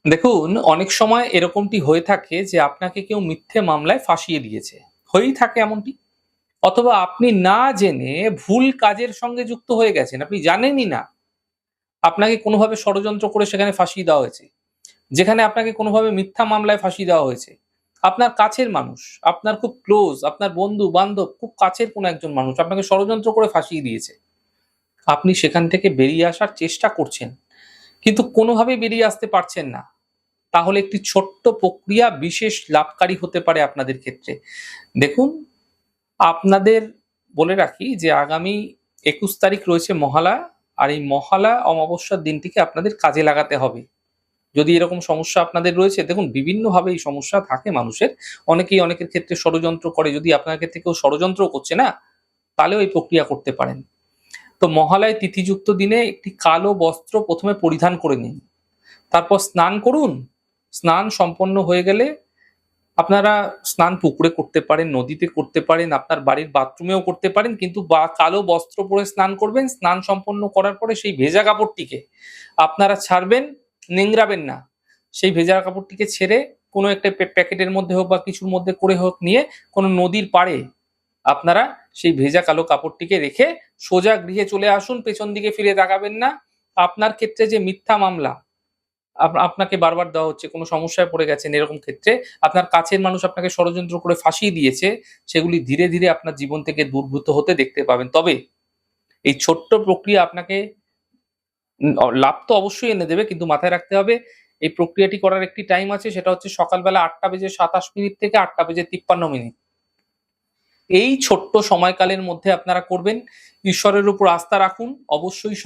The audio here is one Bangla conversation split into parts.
দেখুন, অনেক সময় এরকমটি হয়ে থাকে যে আপনাকে কেউ মিথ্যে মামলায় ফাঁসিয়ে দিয়েছে। হয়েই থাকে এমনটি। অথবা আপনি না জেনে ভুল কাজের সঙ্গে যুক্ত হয়ে গেছেন। আপনি জানেনই না। আপনাকে কোনোভাবে ষড়যন্ত্র করে সেখানে ফাঁসিয়ে দেওয়া হয়েছে। যেখানে আপনাকে কোনোভাবে মিথ্যা মামলায় ফাঁসিয়ে দেওয়া হয়েছে। আপনার কাছের মানুষ, আপনার খুব ক্লোজ, আপনার বন্ধু-বান্ধব, খুব কাছের কোনো একজন মানুষ আপনাকে ষড়যন্ত্র করে ফাঁসিয়ে দিয়েছে। আপনি সেখান থেকে বেরিয়ে আসার চেষ্টা করছেন। কিন্তু কোনোভাবেই বেরিয়ে আসতে পারছেন না। তাহলে একটি ছোট্ট প্রক্রিয়া বিশেষ লাভকারী হতে পারে আপনাদের ক্ষেত্রে। দেখুন, আপনাদের বলে রাখি যে আগামী ২১ তারিখ রয়েছে মহালয়া। আর এই মহালয়া অমাবস্যার দিনটিকে আপনাদের কাজে লাগাতে হবে। যদি এরকম সমস্যা আপনাদের রয়েছে, দেখুন বিভিন্নভাবে এই সমস্যা থাকে মানুষের। অনেকেই অনেকের ক্ষেত্রে ষড়যন্ত্র করে। যদি আপনার ক্ষেত্রে কেউ ষড়যন্ত্রও করছে না, তাহলেও এই প্রক্রিয়া করতে পারেন। তো মহালয়ায় তিথিযুক্ত দিনে একটি কালো বস্ত্র ১ম এ পরিধান করে নিন। তারপর স্নান করুন। স্নান সম্পন্ন হয়ে গেলে আপনারা স্নান পুকুরে করতে পারেন, নদীতে করতে পারেন, আপনার বাড়ির বাথরুমেও করতে পারেন। কিন্তু কালো বস্ত্র পরে স্নান করবেন। স্নান সম্পন্ন করার পরে সেই ভেজা কাপড়টিকে আপনারা ছাড়বেন, নিংড়াবেন না। সেই ভেজা কাপড়টিকে ছেড়ে কোনো একটা প্যাকেটের মধ্যে হোক বা কিছুর মধ্যে করে হোক নিয়ে কোনো নদীর পাড়ে আপনারা সেই ভেজা কালো কাপড়টিকে রেখে সোজা গৃহে চলে আসুন। পেছন দিকে ফিরে তাকাবেন না। আপনার ক্ষেত্রে যে মিথ্যা মামলা আপনাকে বারবার দেওয়া হচ্ছে, কোনো সমস্যায় পড়ে গেছেন এরকম ক্ষেত্রে, আপনার কাছের মানুষ আপনাকে ষড়যন্ত্র করে ফাঁসিয়ে দিয়েছে, সেগুলি ধীরে, ধীরে আপনার জীবন থেকে দূরভূত হতে দেখতে পাবেন। তবে এই ছোট্ট প্রক্রিয়া আপনাকে লাভ তো অবশ্যই এনে দেবে, কিন্তু মাথায় রাখতে হবে এই প্রক্রিয়াটি করার একটি টাইম আছে, সেটা হচ্ছে সকালবেলা ৮ঃ২৭ থেকে ৮ঃ৫৩। এই ছোট্ট সময়কালের মধ্যে আপনারা করবেন। ঈশ্বরের উপর আস্থা রাখুন। অবশ্যই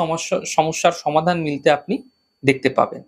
সমস্যার সমাধান মিলতে আপনি দেখতে পাবেন।